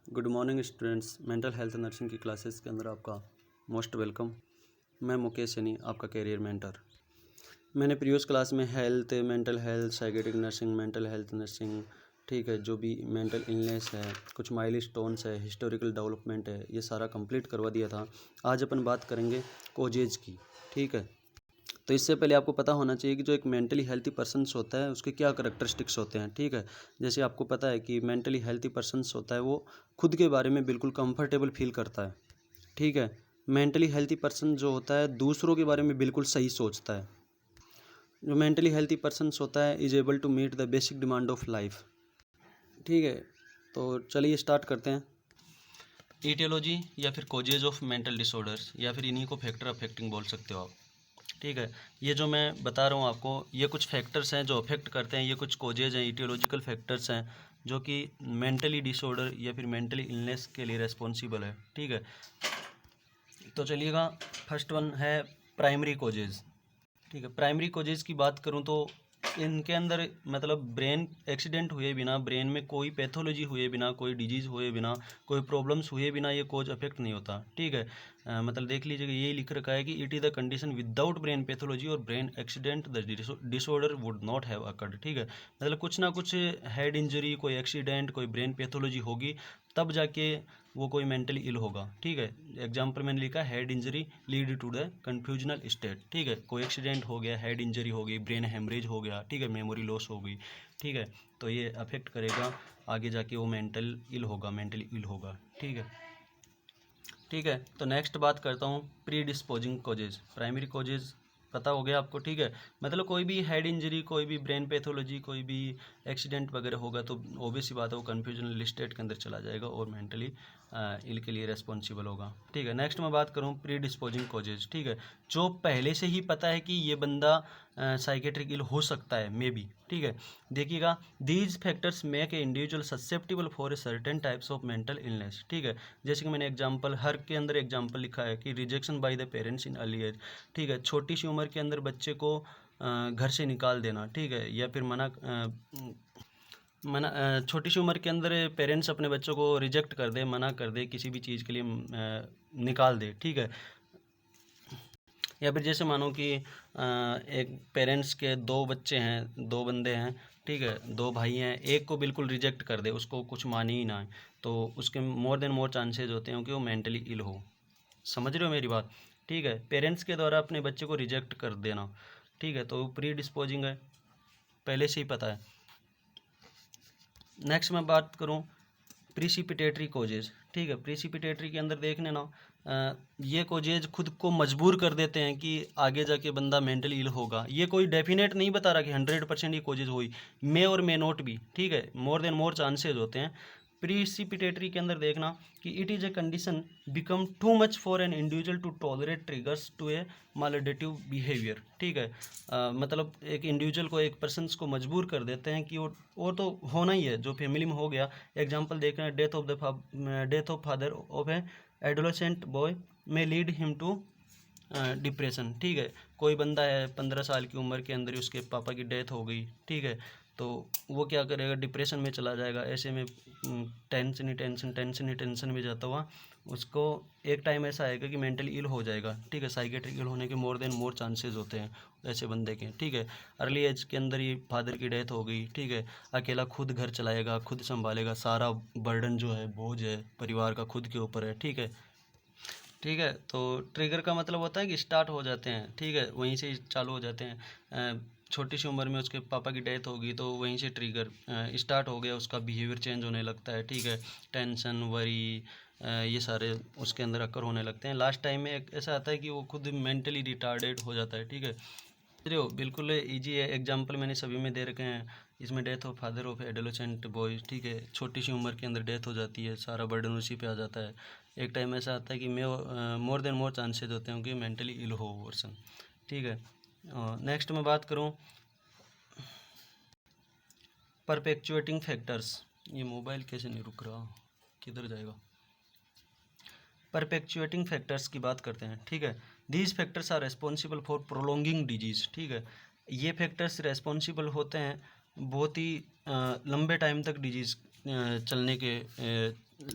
Good morning students. Mental health nursing की classes के अंदर आपका मोस्ट वेलकम। मैं मुकेश सैनी, आपका कैरियर मेंटर। मैंने प्रीवियस क्लास में mental health, psychiatric nursing, mental health nursing, ठीक है, जो भी मेंटल इलनेस है, कुछ माइलस्टोन्स है, हिस्टोरिकल डेवलपमेंट है, ये सारा कंप्लीट करवा दिया था। आज अपन बात करेंगे कोजेज की, ठीक है। तो इससे पहले आपको पता होना चाहिए कि जो एक मेंटली हेल्थी पर्सन्स होता है उसके क्या करैक्टरिस्टिक्स होते हैं, ठीक है। जैसे आपको पता है कि मेंटली हेल्थी पर्सन्स होता है वो खुद के बारे में बिल्कुल कंफर्टेबल फील करता है, ठीक है। मेंटली हेल्थी पर्सन जो होता है दूसरों के बारे में बिल्कुल सही सोचता है। जो मेंटली हेल्थी पर्सन्स होता है is able to meet the basic demand of life, ठीक है। तो चलिए स्टार्ट करते हैं। ईटियोलॉजी या फिर कोजेज ऑफ मेंटल डिसऑर्डर्स, या फिर इन्हीं को फैक्टर अफेक्टिंग बोल सकते हो आप, ठीक है। ये जो मैं बता रहा हूँ आपको, ये कुछ फैक्टर्स हैं जो अफेक्ट करते हैं, ये कुछ कोजेज हैं, ईटियोलॉजिकल फैक्टर्स हैं जो कि मेंटली डिसऑर्डर या फिर मेंटली इलनेस के लिए रेस्पॉन्सिबल है, ठीक है। तो चलिएगा, फर्स्ट वन है प्राइमरी कोजेज, ठीक है। प्राइमरी कोजेज की बात करूँ तो इनके अंदर मतलब ब्रेन एक्सीडेंट हुए बिना, ब्रेन में कोई पैथोलॉजी हुए बिना, कोई डिजीज़ हुए बिना, कोई प्रॉब्लम्स हुए बिना ये कोज अफेक्ट नहीं होता, ठीक है। मतलब देख लीजिएगा, यही लिख रखा है कि it is the condition without brain pathology और brain accident the disorder would not have occurred, ठीक है। मतलब कुछ ना कुछ हेड इंजरी, कोई एक्सीडेंट, कोई ब्रेन पैथोलॉजी होगी तब जाके वो कोई मेंटली इल होगा, ठीक है। एग्जाम्पल मैंने लिखा head injury lead to the confusional state, ठीक है। कोई एक्सीडेंट हो गया, हेड इंजरी हो गई, ब्रेन हेमरेज हो गया, ठीक है, मेमोरी लॉस हो गई, ठीक है। तो ये अफेक्ट करेगा आगे जाके, वो मेंटली इल होगा, ठीक है। ठीक है, तो नेक्स्ट बात करता हूँ pre disposing causes. Primary causes पता हो गया आपको, ठीक है। मतलब कोई भी हेड इंजरी, कोई भी ब्रेन पैथोलॉजी, कोई भी एक्सीडेंट वगैरह होगा तो ऑब्वियस सी बात है वो कन्फ्यूजनल स्टेट के अंदर चला जाएगा और मेंटली इल के लिए रेस्पॉन्सिबल होगा, ठीक है। नेक्स्ट मैं बात करूँ प्री डिस्पोजिंग कोजेज, ठीक है। जो पहले से ही पता है कि ये बंदा साइकेट्रिक इल हो सकता है, मे बी, ठीक है। देखिएगा, these factors make a individual susceptible for a certain types of mental illness, ठीक है। जैसे कि मैंने एग्जांपल हर के अंदर एग्जांपल लिखा है कि rejection by the parents in early age, ठीक है। छोटी सी उम्र के अंदर बच्चे को घर से निकाल देना, ठीक है, या फिर छोटी सी उम्र के अंदर पेरेंट्स अपने बच्चों को रिजेक्ट कर दे, मना कर दे, किसी भी चीज़ के लिए निकाल दे, ठीक है। या फिर जैसे मानो कि एक पेरेंट्स के दो बच्चे हैं, दो बंदे हैं, ठीक है, दो भाई हैं, एक को बिल्कुल रिजेक्ट कर दे, उसको कुछ माने ही ना है, तो उसके मोर देन मोर चांसेज होते हैं कि वो मेंटली इल हो। समझ रहे हो मेरी बात, ठीक है। पेरेंट्स के द्वारा अपने बच्चे को रिजेक्ट कर देना, ठीक है, तो प्री डिस्पोजिंग है, पहले से ही पता है। नेक्स्ट मैं बात करूँ प्रीसिपिटेटरी कोजेज, ठीक है। प्रीसिपिटेटरी के अंदर देखने ना, ये कोजेज खुद को मजबूर कर देते हैं कि आगे जाके बंदा मेंटली इल होगा। ये कोई डेफिनेट नहीं बता रहा कि 100% ये कोजेज हुई, मे और मे नॉट भी, ठीक है, मोर देन मोर चांसेज होते हैं। प्रीसिपिटेटरी के अंदर देखना कि it is a condition become too much for an individual to tolerate triggers to a maladaptive behaviour, ठीक है। मतलब एक इंडिविजुअल को, एक पर्सनस को मजबूर कर देते हैं कि वो तो होना ही है, जो फैमिली में हो गया। एग्जांपल देख रहे हैं, death of father of A adolescent boy में लीड हिम टू डिप्रेशन, ठीक है। कोई बंदा है 15 साल की उम्र के अंदर ही उसके पापा की डेथ हो गई, ठीक है, तो वो क्या करेगा, डिप्रेशन में चला जाएगा। ऐसे में टेंशन में जाता हुआ उसको एक टाइम ऐसा आएगा कि मेंटली इल हो जाएगा, ठीक है। साइकेट्रिक इल होने के मोर देन मोर चांसेस होते हैं ऐसे बंदे के, ठीक है। अर्ली एज के अंदर ही फादर की डेथ हो गई, ठीक है, अकेला खुद घर चलाएगा, खुद संभालेगा, सारा बर्डन जो है, बोझ है परिवार का खुद के ऊपर है, ठीक है। ठीक है, तो ट्रिगर का मतलब होता है कि स्टार्ट हो जाते हैं, ठीक है, वहीं से चालू हो जाते हैं। छोटी सी उम्र में उसके पापा की डेथ होगी तो वहीं से ट्रिगर स्टार्ट हो गया, उसका बिहेवियर चेंज होने लगता है, ठीक है। टेंशन, वरी, ये सारे उसके अंदर अक्कर होने लगते हैं। लास्ट टाइम में एक ऐसा आता है कि वो खुद मेंटली रिटार्डेड हो जाता है, ठीक है। रहे हो, बिल्कुल इजी है। एग्जाम्पल मैंने सभी में दे रखे हैं। इसमें death of father of adolescent boy, ठीक है, छोटी सी उम्र के अंदर डेथ हो जाती है, सारा बर्डन उसी पे आ जाता है। एक टाइम ऐसा आता है कि मोर देन मोर चांसेज होते हैं कि मेंटली इल हो पर्सन, ठीक है। नेक्स्ट मैं बात करूँ परपेचुएटिंग फैक्टर्स। ये मोबाइल कैसे नहीं रुक रहा, किधर जाएगा। परपेचुएटिंग फैक्टर्स की बात करते हैं, ठीक है। These factors are responsible for prolonging disease, ठीक है। ये फैक्टर्स रेस्पॉन्सिबल होते हैं बहुत ही लंबे टाइम तक डिजीज़ चलने के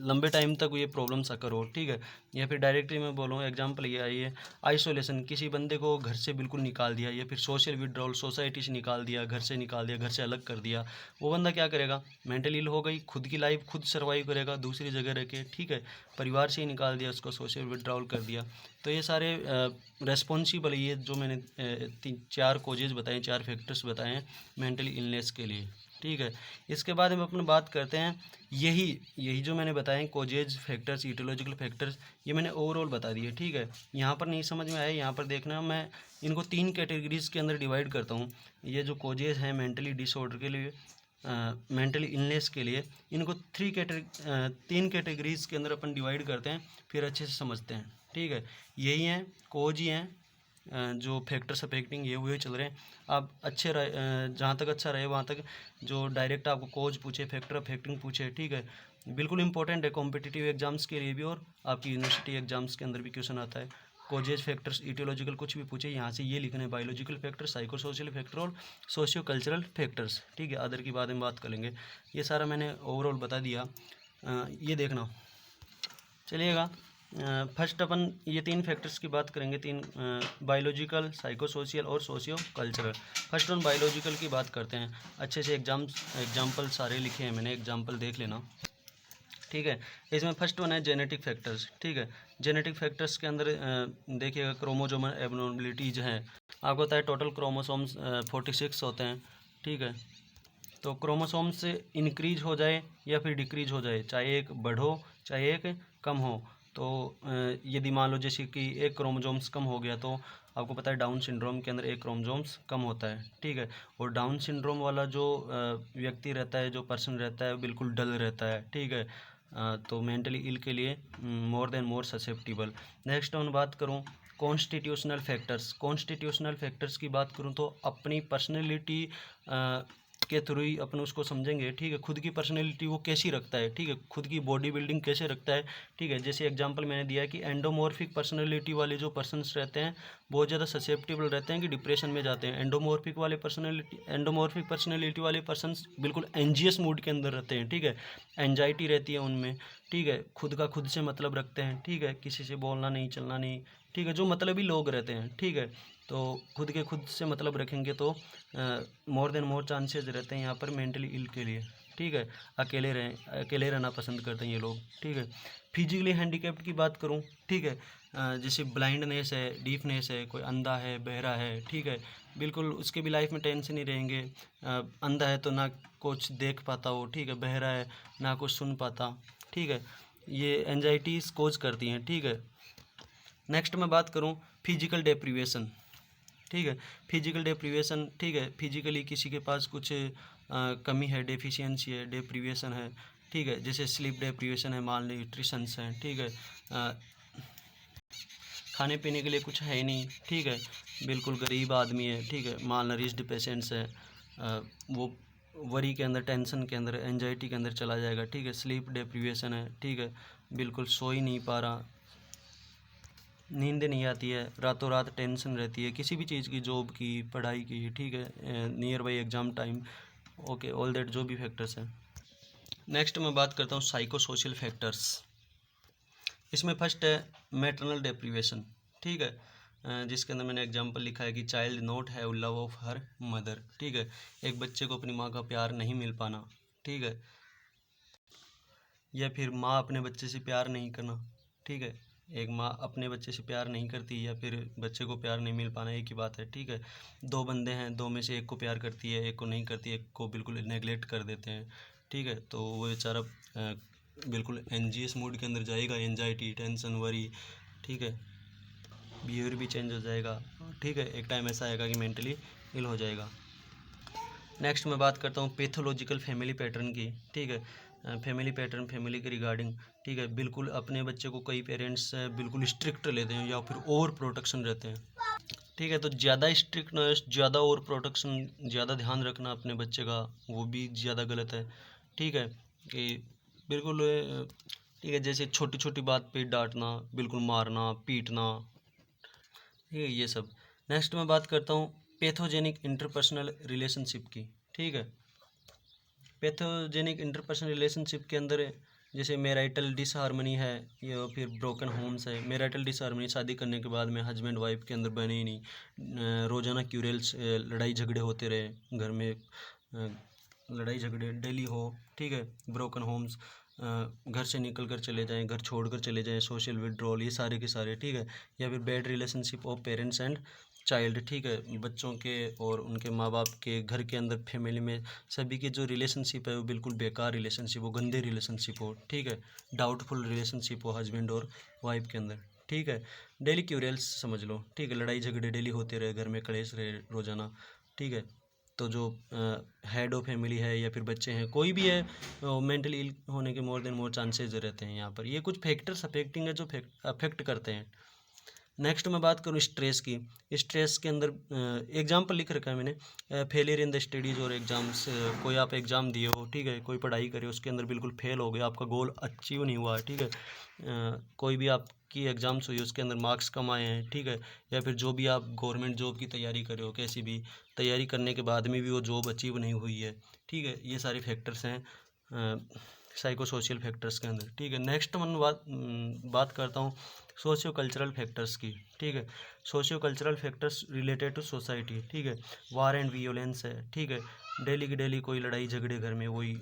लंबे टाइम तक ये प्रॉब्लम्स अकर हो, ठीक है। या फिर डायरेक्टली मैं बोलूँ एग्जांपल ये आई है आइसोलेशन, किसी बंदे को घर से बिल्कुल निकाल दिया, या फिर सोशल विड्रॉल, सोसाइटी से निकाल दिया, घर से निकाल दिया, घर से अलग कर दिया। वो बंदा क्या करेगा, मेंटल इल हो गई, खुद की लाइफ खुद सर्वाइव करेगा दूसरी जगह रह के, ठीक है। परिवार से ही निकाल दिया उसको, सोशल विड्रॉल कर दिया। तो ये सारे रेस्पॉन्सिबल, ये जो मैंने 4 कॉजेज बताए, 4 फैक्टर्स बताए हैं मेंटल इलनेस के लिए, ठीक है। इसके बाद हम अपनी बात करते हैं, यही जो मैंने बताए कॉजेज, फैक्टर्स, ईटियोलॉजिकल फैक्टर्स, ये मैंने ओवरऑल बता दिए, ठीक है। यहाँ पर नहीं समझ में आया, यहाँ पर देखना, मैं इनको 3 कैटेगरीज के अंदर डिवाइड करता हूँ। ये जो कॉजेज हैं मेंटली डिसऑर्डर के लिए, मेंटली इलनेस के लिए, इनको 3 कैटेगरीज के अंदर अपन डिवाइड करते हैं, फिर अच्छे से समझते हैं, ठीक है। यही हैं कॉज ही हैं, जो फैक्टर्स अफेक्टिंग ये हुए चल रहे हैं। आप अच्छे रहे, जहाँ तक अच्छा रहे वहाँ तक, जो डायरेक्ट आपको कॉज पूछे, फैक्टर अफेक्टिंग पूछे, ठीक है, बिल्कुल इंपॉर्टेंट है कॉम्पिटिटिव एग्जाम्स के लिए भी, और आपकी यूनिवर्सिटी एग्जाम्स के अंदर भी क्वेश्चन आता है। कॉजेज, फैक्टर्स, इटियोलॉजिकल कुछ भी पूछे, यहाँ से ये लिखने biological factor, psycho social factor और सोशियो कल्चरल फैक्टर्स, ठीक है। अदर की बाद में बात करेंगे। ये सारा मैंने ओवरऑल बता दिया। ये देखना, चलिएगा। फर्स्ट अपन ये 3 फैक्टर्स की बात करेंगे, 3 बायोलॉजिकल, साइको सोशल और socio cultural. First on biological की बात करते हैं। अच्छे से एग्जाम्पल सारे लिखे हैं मैंने, एग्जाम्पल देख लेना, ठीक है। इसमें फर्स्ट वन है जेनेटिक फैक्टर्स, ठीक है। जेनेटिक फैक्टर्स के अंदर देखिएगा क्रोमोसोमल एबनॉर्मलिटीज हैं। आपको पता है टोटल क्रोमोसोम्स 46 होते हैं, ठीक है। तो क्रोमोसोम से इंक्रीज हो जाए या फिर डिक्रीज हो जाए, चाहे एक बढ़ो चाहे एक कम हो, तो यदि मान लो जैसे कि एक क्रोमोसोम्स कम हो गया, तो आपको पता है डाउन सिंड्रोम के अंदर एक क्रोमोसोम्स कम होता है, ठीक है। और डाउन सिंड्रोम वाला जो व्यक्ति रहता है, जो पर्सन रहता है, बिल्कुल डल रहता है, ठीक है। तो मेंटली इल के लिए more than more susceptible. Next on बात करूँ कॉन्स्टिट्यूशनल फैक्टर्स। कॉन्स्टिट्यूशनल फैक्टर्स की बात करूँ तो अपनी पर्सनैलिटी के थ्रू ही अपन उसको समझेंगे, ठीक है। खुद की पर्सनैलिटी वो कैसी रखता है, ठीक है, खुद की बॉडी बिल्डिंग कैसे रखता है, ठीक है। जैसे एग्जांपल मैंने दिया कि एंडोमॉर्फिक पर्सनैलिटी वाले जो पर्सन्स रहते हैं बहुत ज़्यादा ससेप्टेबल रहते हैं कि डिप्रेशन में जाते हैं। एंडोमॉर्फिक पर्सनैलिटी वाले पर्सन्स बिल्कुल एंजियस मूड के अंदर रहते हैं, ठीक है। एंजाइटी रहती है उनमें, ठीक है। खुद का खुद से मतलब रखते हैं, ठीक है, किसी से बोलना नहीं चलना नहीं, ठीक है, जो मतलबी लोग रहते हैं, ठीक है। तो खुद के खुद से मतलब रखेंगे तो मोर देन मोर चांसेस रहते हैं यहाँ पर मेंटली इल के लिए, ठीक है। अकेले रहना पसंद करते हैं ये लोग, ठीक है। फिजिकली हैंडीकैप्ड की बात करूँ, ठीक है, जैसे ब्लाइंडनेस है, डीफनेस है, कोई अंधा है, बहरा है, ठीक है, बिल्कुल उसके भी लाइफ में टेंशन ही रहेंगे। अंधा है तो ना कुछ देख पाता हो, ठीक है, बहरा है ना कुछ सुन पाता, ठीक है। ये एंजाइटीज कोज करती हैं, ठीक है। नेक्स्ट मैं बात करूँ फिजिकल डेप्रीवेशन, ठीक है। फिजिकल डेप्रीवेशन, ठीक है, फिजिकली किसी के पास कुछ कमी है, डेफिशिएंसी है, डेप्रीवेशन है, ठीक है। जैसे स्लीप डेप्रीवेशन है, माल न्यूट्रिशंस हैं, ठीक है। खाने पीने के लिए कुछ है ही नहीं, ठीक है, बिल्कुल गरीब आदमी है, ठीक है, माल नरिश्ड पेशेंट्स है, वो वरी के अंदर, टेंशन के अंदर, एंजाइटी के अंदर चला जाएगा, ठीक है। स्लीप डेप्रीवेशन है, ठीक है, बिल्कुल सो ही नहीं पा रहा, नींद नहीं आती है, रातों रात टेंशन रहती है किसी भी चीज़ की, जॉब की, पढ़ाई की, ठीक है, near by exam time, okay, all that जो भी फैक्टर्स हैं। नेक्स्ट मैं बात करता हूँ साइको सोशल फैक्टर्स। इसमें फर्स्ट है मैटरनल डेप्रीवेशन, ठीक है, जिसके अंदर मैंने एग्जांपल लिखा है कि child not have love of her mother, ठीक है। एक बच्चे को अपनी माँ का प्यार नहीं मिल पाना, ठीक है, या फिर माँ अपने बच्चे से प्यार नहीं करना, ठीक है। एक माँ अपने बच्चे से प्यार नहीं करती या फिर बच्चे को प्यार नहीं मिल पाना, एक ही बात है, ठीक है। 2 बंदे हैं, 2 में से एक को प्यार करती है, एक को नहीं करती, एक को बिल्कुल नेगलेक्ट कर देते हैं, ठीक है। तो वो बेचारा बिल्कुल एंजियस मूड के अंदर जाएगा, एंजाइटी, टेंशन, वरी, ठीक है, बिहेवियर भी चेंज हो जाएगा, ठीक है। एक टाइम ऐसा आएगा कि मेंटली इल हो जाएगा। नेक्स्ट मैं बात करता हूँ पैथोलॉजिकल फैमिली पैटर्न की, ठीक है। फैमिली पैटर्न, फैमिली के रिगार्डिंग, ठीक है, बिल्कुल अपने बच्चे को कई पेरेंट्स बिल्कुल स्ट्रिक्ट लेते हैं या फिर ओवर प्रोटेक्शन रहते हैं, ठीक है। तो ज़्यादा स्ट्रिक्टनेस, ज़्यादा ओवर प्रोटेक्शन, ज़्यादा ध्यान रखना अपने बच्चे का, वो भी ज़्यादा गलत है, ठीक है। कि बिल्कुल ठीक है, जैसे छोटी छोटी बात पे डांटना, बिल्कुल मारना, पीटना, ठीक है, ये सब। नेक्स्ट मैं बात करता हूँ पैथोजेनिक इंटरपर्सनल रिलेशनशिप की, ठीक है। पैथोजेनिक इंटरपर्सनल रिलेशनशिप के अंदर जैसे मैरिटल डिसहार्मनी है या फिर ब्रोकन होम्स है। मैरिटल डिसहार्मनी, शादी करने के बाद में हस्बैंड वाइफ के अंदर बने ही नहीं, रोज़ाना क्यूरल्स, लड़ाई झगड़े होते रहे घर में, लड़ाई झगड़े डेली हो, ठीक है। ब्रोकन होम्स, घर से निकल कर चले जाएं, घर छोड़ कर चले जाएं, सोशल विड्रॉल, ये सारे के सारे, ठीक है। या फिर bad relationship of parents and child, ठीक है। बच्चों के और उनके माँ बाप के, घर के अंदर फैमिली में सभी के जो रिलेशनशिप है वो बिल्कुल बेकार रिलेशनशिप हो, गंदे रिलेशनशिप हो, ठीक है। डाउटफुल रिलेशनशिप हो हस्बैंड और वाइफ के अंदर, ठीक है। डेली क्यूरल्स समझ लो, ठीक है। लड़ाई झगड़े डेली होते रहे, घर में कलेश रहे रोज़ाना, ठीक है। तो जो हेड ऑफ फैमिली है या फिर बच्चे हैं, कोई भी है, मेंटली इल होने के मोर देन मोर चांसेस रहते हैं यहाँ पर। ये कुछ फैक्टर्स अफेक्टिंग है जो अफेक्ट करते हैं। नेक्स्ट मैं बात करूँ स्ट्रेस की। स्ट्रेस के अंदर एग्जाम्पल लिख रखा है मैंने, फेलियर इन द स्टडीज़ और एग्जाम्स। कोई आप एग्ज़ाम दिए हो, ठीक है, कोई पढ़ाई करे, उसके अंदर बिल्कुल फेल हो गया, आपका गोल अचीव नहीं हुआ, ठीक है। कोई भी आपकी एग्ज़ाम्स हुई, उसके अंदर मार्क्स कम आए हैं, ठीक है। या फिर जो भी आप गवर्नमेंट जॉब की तैयारी कर रहे हो, कैसी भी तैयारी करने के बाद में भी वो जॉब अचीव नहीं हुई है, ठीक है। ये सारे फैक्टर्स हैं साइको सोशल फैक्टर्स के अंदर, ठीक है। नेक्स्ट मैं बात करता हूँ सोशियो कल्चरल फैक्टर्स की, ठीक है। Socio cultural factors related to society, ठीक है। वार एंड वियोलेंस है, ठीक है। डेली की डेली कोई लड़ाई झगड़े घर में, वही,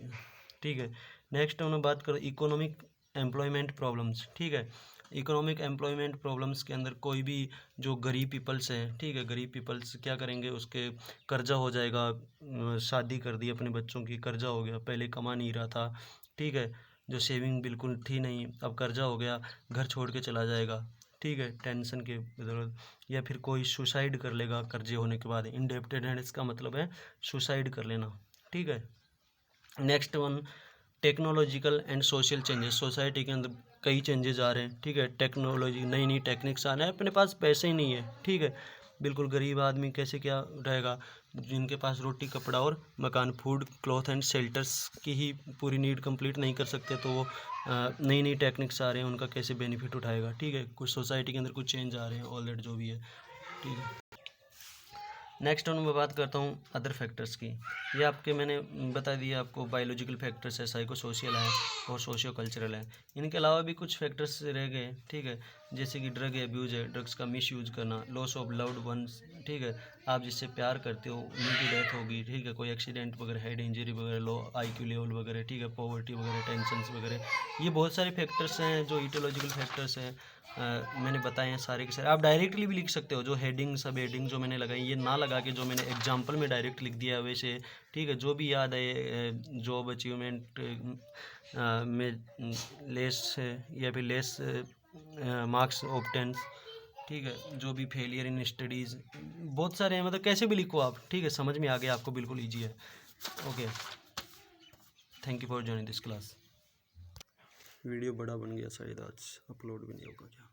ठीक है। नेक्स्ट मैं बात करूँ इकोनॉमिक एम्प्लॉयमेंट प्रॉब्लम्स, ठीक है। इकोनॉमिक एम्प्लॉयमेंट प्रॉब्लम्स के अंदर कोई भी जो गरीब पीपल्स हैं, ठीक है, गरीब पीपल्स क्या करेंगे, उसके कर्जा हो जाएगा, शादी कर दी अपने बच्चों की, कर्जा हो गया, पहले कमा नहीं रहा था, ठीक है। जो सेविंग बिल्कुल थी नहीं, अब कर्जा हो गया, घर छोड़ के चला जाएगा, ठीक है, टेंशन के बदौलत। या फिर कोई सुसाइड कर लेगा कर्जे होने के बाद। इंडेप्टेड है, इसका मतलब है सुसाइड कर लेना, ठीक है। Next one, technological and social changes. Society के अंदर कई चेंजेस आ रहे हैं, ठीक है। टेक्नोलॉजी, नई नई टेक्निक्स आ रहे हैं, अपने पास पैसे ही नहीं है, ठीक है। बिल्कुल गरीब आदमी कैसे क्या रहेगा, जिनके पास रोटी कपड़ा और मकान, फूड क्लॉथ एंड शेल्टर्स की ही पूरी नीड कंप्लीट नहीं कर सकते, तो वो नई नई टेक्निक्स आ रहे हैं, उनका कैसे बेनिफिट उठाएगा, ठीक है। कुछ सोसाइटी के अंदर कुछ चेंज आ रहे हैं ऑलरेडी जो भी है, ठीक है। नेक्स्ट ऑन मैं बात करता हूँ अदर फैक्टर्स की। ये आपके मैंने बता दिया आपको, बायोलॉजिकल फैक्टर्स है, साइको सोशल है और सोशियो कल्चरल है। इनके अलावा भी कुछ फैक्टर्स रह गए, ठीक है। जैसे कि ड्रग एब्यूज़ है, ड्रग्स का मिस यूज़ करना, लॉस ऑफ लव्ड वंस, ठीक है। आप जिससे प्यार करते हो उनकी डेथ होगी, ठीक है, कोई एक्सीडेंट वगैरह, हेड इंजरी वगैरह, लो IQ लेवल वगैरह, ठीक है, पॉवर्टी वगैरह, टेंशन्स वगैरह, ये बहुत सारे फैक्टर्स हैं जो इटियोलॉजिकल फैक्टर्स हैं। मैंने बताए हैं सारे के सारे। आप डायरेक्टली भी लिख सकते हो, जो हेडिंग सब हेडिंग जो मैंने लगाई, ये ना लगा के जो मैंने एग्जांपल में डायरेक्ट लिख दिया वैसे, ठीक है। जो भी याद है, जॉब अचीवमेंट में लेस या फिर लेस मार्क्स ऑब्टेन्स, ठीक है। जो भी फेलियर इन स्टडीज़, बहुत सारे हैं, मतलब कैसे भी लिखो आप, ठीक है, समझ में आ गया आपको, बिल्कुल ईजी है। Okay, thank you for joining this class. Video बड़ा बन गया शायद, आज अपलोड भी नहीं होगा क्या।